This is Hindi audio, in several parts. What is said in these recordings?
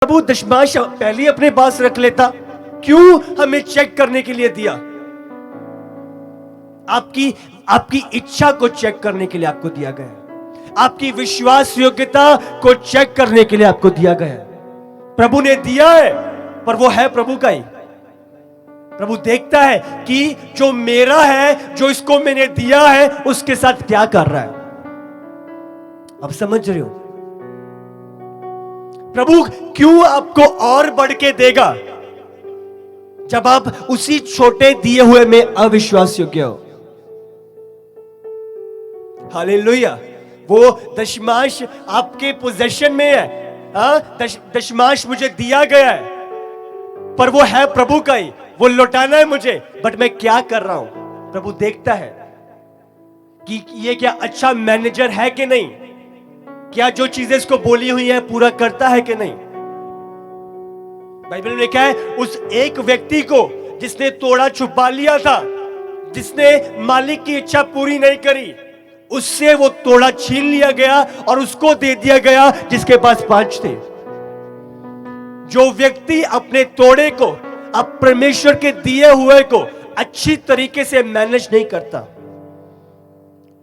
प्रभु दशमांश पहले ही अपने पास रख लेता, क्यों हमें चेक करने के लिए दिया? आपकी आपकी इच्छा को चेक करने के लिए आपको दिया गया है, आपकी विश्वास योग्यता को चेक करने के लिए आपको दिया गया है। प्रभु ने दिया है, पर वो है प्रभु का ही। प्रभु देखता है कि जो मेरा है, जो इसको मैंने दिया है, उसके साथ क्या कर रहा है। आप समझ रहे हो? प्रभु क्यों आपको और बढ़ के देगा जब आप उसी छोटे दिए हुए में अविश्वास योग्य हो। हालेलुया। वो दशमांश आपके पोजेशन में है। दशमांश मुझे दिया गया है, पर वो है प्रभु का ही, वो लौटाना है मुझे, बट मैं क्या कर रहा हूं। प्रभु देखता है कि ये क्या अच्छा मैनेजर है कि नहीं, क्या जो चीजें इसको बोली हुई है पूरा करता है कि नहीं। बाइबल में लिखा है उस एक व्यक्ति को जिसने तोड़ा छुपा लिया था, जिसने मालिक की इच्छा पूरी नहीं करी, उससे वो तोड़ा छीन लिया गया और उसको दे दिया गया जिसके पास 5 थे। जो व्यक्ति अपने तोड़े को, अब परमेश्वर के दिए हुए को अच्छी तरीके से मैनेज नहीं करता,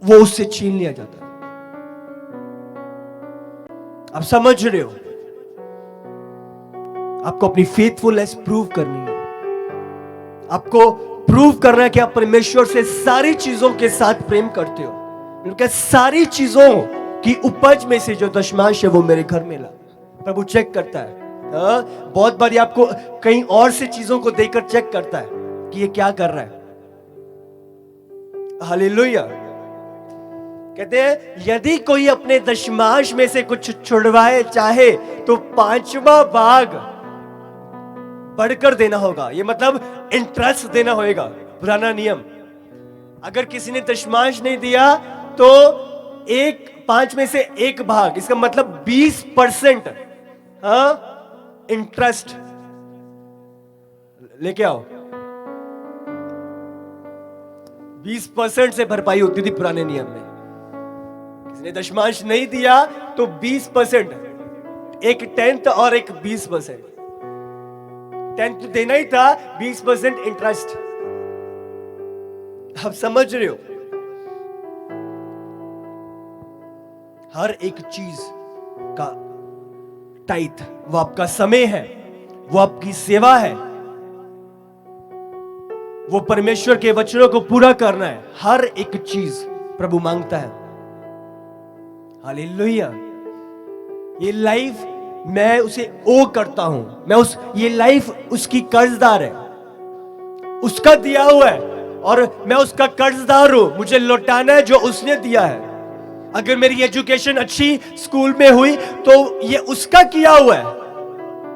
वो उससे छीन लिया जाता है। आप समझ रहे हो? आपको अपनी फेथफुलनेस प्रूव करनी है। आपको प्रूव करना है कि आप परमेश्वर से सारी चीजों के साथ प्रेम करते हो। क्योंकि सारी चीजों की उपज में से जो दशमांश है वो मेरे घर में ला। प्रभु चेक करता है। बहुत बार आपको कहीं और से चीजों को देकर चेक करता है कि ये क्या कर रहा है। हालेलुया। कहते हैं यदि कोई अपने दशमांश में से कुछ छुड़वाए चाहे तो 5वां भाग बढ़कर देना होगा। ये मतलब इंटरेस्ट देना होगा, पुराना नियम। अगर किसी ने दशमांश नहीं दिया तो 5 में से 1 भाग, इसका मतलब 20% इंटरेस्ट लेके आओ। 20% से भरपाई होती थी पुराने नियम में। किसी ने दशमांश नहीं दिया तो 20%, एक 10th और एक 20%। 10th देना ही था, 20% इंटरेस्ट। आप समझ रहे हो? हर एक चीज का टाइट, वो आपका समय है, वो आपकी सेवा है, वो परमेश्वर के वचनों को पूरा करना है। हर एक चीज प्रभु मांगता है। हालेलुया। ये लाइफ मैं उसे ओ करता हूं, ये लाइफ उसकी कर्जदार है, उसका दिया हुआ है और मैं उसका कर्जदार हूं। मुझे लौटाना है जो उसने दिया है। अगर मेरी एजुकेशन अच्छी स्कूल में हुई तो ये उसका किया हुआ है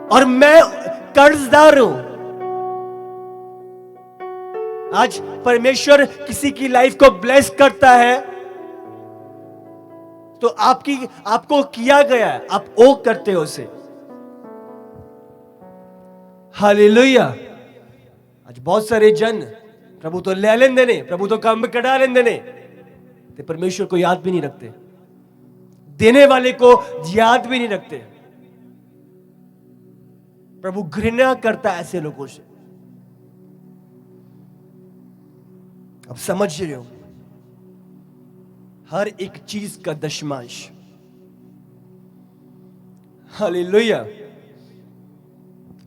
और मैं कर्जदार हूं। आज परमेश्वर किसी की लाइफ को ब्लेस करता है तो आपको किया गया है, आप ओ करते हो उसे। हालेलुया। आज बहुत सारे जन प्रभु तो ले लेंदे ने, प्रभु तो काम करा लेंदे ने, ते परमेश्वर को याद भी नहीं रखते, देने वाले को याद भी नहीं रखते। प्रभु घृणा करता है ऐसे लोगों से। अब समझ रहे हो? हर एक चीज का दशमांश। हालेलुया।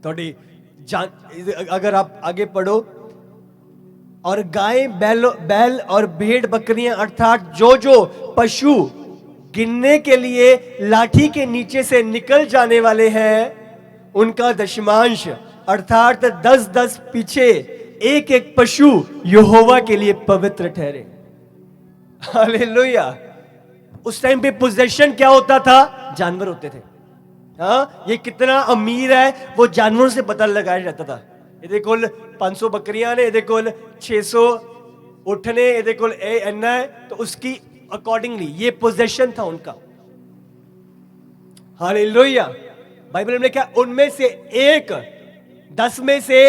थोड़ी अगर आप आगे पढ़ो, और गाय बैल और भेड़ बकरियां अर्थात जो पशु गिनने के लिए लाठी के नीचे से निकल जाने वाले हैं, उनका दशमांश अर्थात 10-10 पीछे एक पशु यहोवा के लिए पवित्र ठहरे। हालेलुया। उस टाइम पे पोजेशन क्या होता था? जानवर होते थे। ये कितना अमीर है वो जानवरों से पता लगाया जाता था। ਇਹਦੇ ਕੋਲ 500 बकरियां ने, ਇਹਦੇ ਕੋਲ 600 ऊँट ने, ਇਹਦੇ ਕੋਲ इतना है, तो उसकी अकॉर्डिंगली ये पोजेशन था उनका। हालेलुया। बाइबल में लिखा उनमें से 10 में से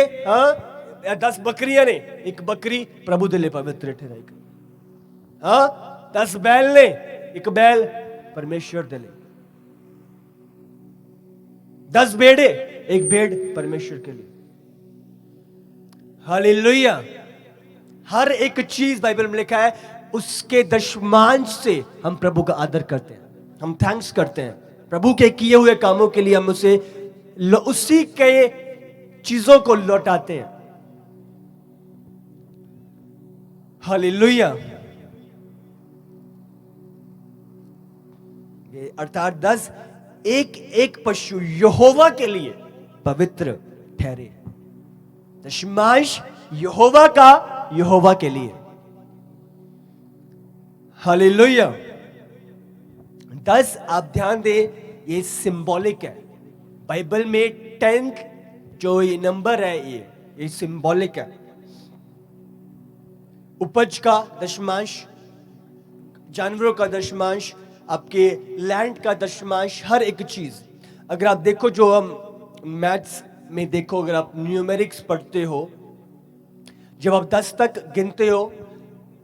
10 बकरियां ने, एक बकरी प्रभु दे लिए पवित्र ठहराई। 10 बैल ने, एक बैल परमेश्वर दे लिए। 10 भेड़े, एक भेड़ परमेश्वर के लिए। हालेलुया। हर एक चीज बाइबल में लिखा है, उसके दशमांश से हम प्रभु का आदर करते हैं, हम थैंक्स करते हैं प्रभु के किए हुए कामों के लिए। हम उसे उसी के चीजों को लौटाते हैं। हालेलुया। ये अर्थात 10 एक एक पशु यहोवा के लिए पवित्र ठहरे। दशमांश यहोवा के लिए। हालेलुया। 10 आप ध्यान दें, ये सिंबॉलिक है। बाइबल में 10th जो ये नंबर है, ये सिंबॉलिक है। उपज का दशमांश, जानवरों का दशमांश, आपके लैंड का दशमांश, हर एक चीज। अगर आप देखो, जो हम मैथ्स में देखो, अगर आप न्यूमेरिक्स पढ़ते हो, जब आप 10 तक गिनते हो,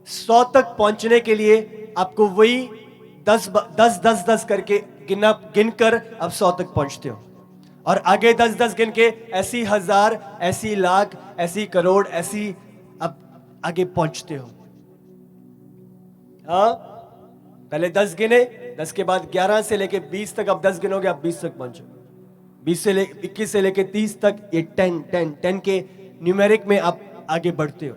100 तक पहुंचने के लिए आपको वही 10 करके गिनकर आप 100 तक पहुंचते हो। और आगे 10 गिन के ऐसी 1000, ऐसी लाख, ऐसी करोड़, ऐसी आप आगे पहुंचते हो। हाँ, पहले 10 गिने, 10 के बाद 11 से लेके 20 तक आप 10 गिनोगे, आप 20 तक पहुंचो। 21 से लेके 30 तक, ये 10 के न्यूमेरिक में आप आगे बढ़ते हो।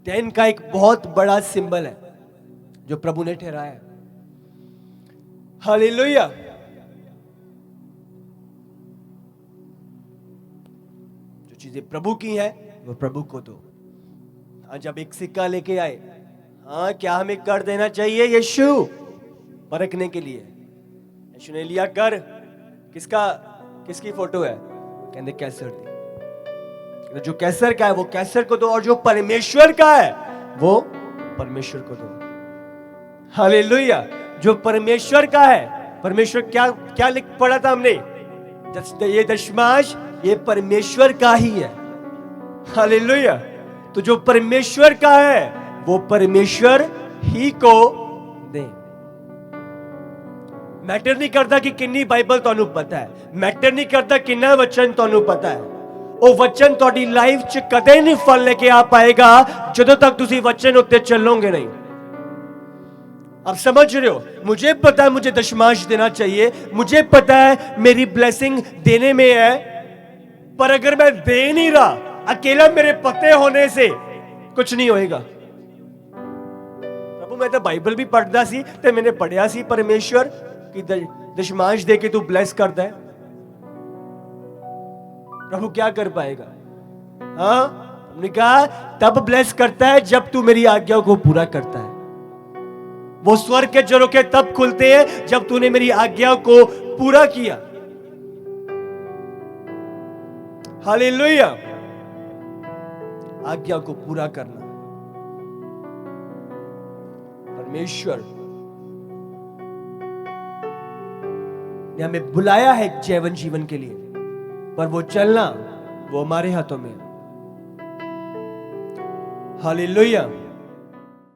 10 का एक बहुत बड़ा सिंबल है जो प्रभु ने ठहराया है। हालेलुया। जो चीजें प्रभु की हैं वो प्रभु को दो। आज आप एक सिक्का लेके आए, हाँ, क्या हमें कर देना चाहिए? यीशु परखने के लिए। यीशु ने लिया कर। किसकी फोटो है? कहते कैसर दी। जो कैसर का है वो कैसर को दो, और जो परमेश्वर का है वो परमेश्वर को दो। हालेलुया। जो परमेश्वर का है, परमेश्वर क्या लिख पढ़ा था हमने? ये दशमांश, ये परमेश्वर का ही है। हालेलुया। तो जो परमेश्वर का है वो परमेश्वर ही को दे। मैटर नहीं करता कि किन्नी बाइबल ਤੁਹਾਨੂੰ पता है, मैटर नहीं करता किन्ना वचन ਤੁਹਾਨੂੰ पता है। ਉਹ वचन ਤੁਹਾਡੀ ਲਾਈਫ 'ਚ ਕਦੇ ਨਹੀਂ ਫਲ ਲੈ ਕੇ ਆ ਪਾਏਗਾ ਜਦੋਂ तक ਤੁਸੀਂ वचन ਉੱਤੇ ਚੱਲੋਗੇ नहीं। आप समझ रहे हो? मुझे पता है मुझे दशमांश देना चाहिए, मुझे पता है मेरी ब्लेसिंग देने में है, पर अगर मैं दे नहीं रहा, अकेला मेरे पते होने से कुछ नहीं होएगा। प्रभु, मैं तो बाइबल भी पढ़ता सी ते मैंने पढ़िया सी परमेश्वर की दशमांश दे के तू ब्लेस करता है। प्रभु क्या कर पाएगा? हाँ, हमने कहा तब ब्लेस करता है जब तू मेरी आज्ञा को पूरा करता है। वो स्वर्ग के झरोखे तब खुलते हैं जब तूने मेरी आज्ञा को पूरा किया। हालेलुया। आज्ञा को पूरा करना। परमेश्वर ने हमें बुलाया है एक जीवन के लिए, पर वो चलना वो हमारे हाथों में है। हालेलुया।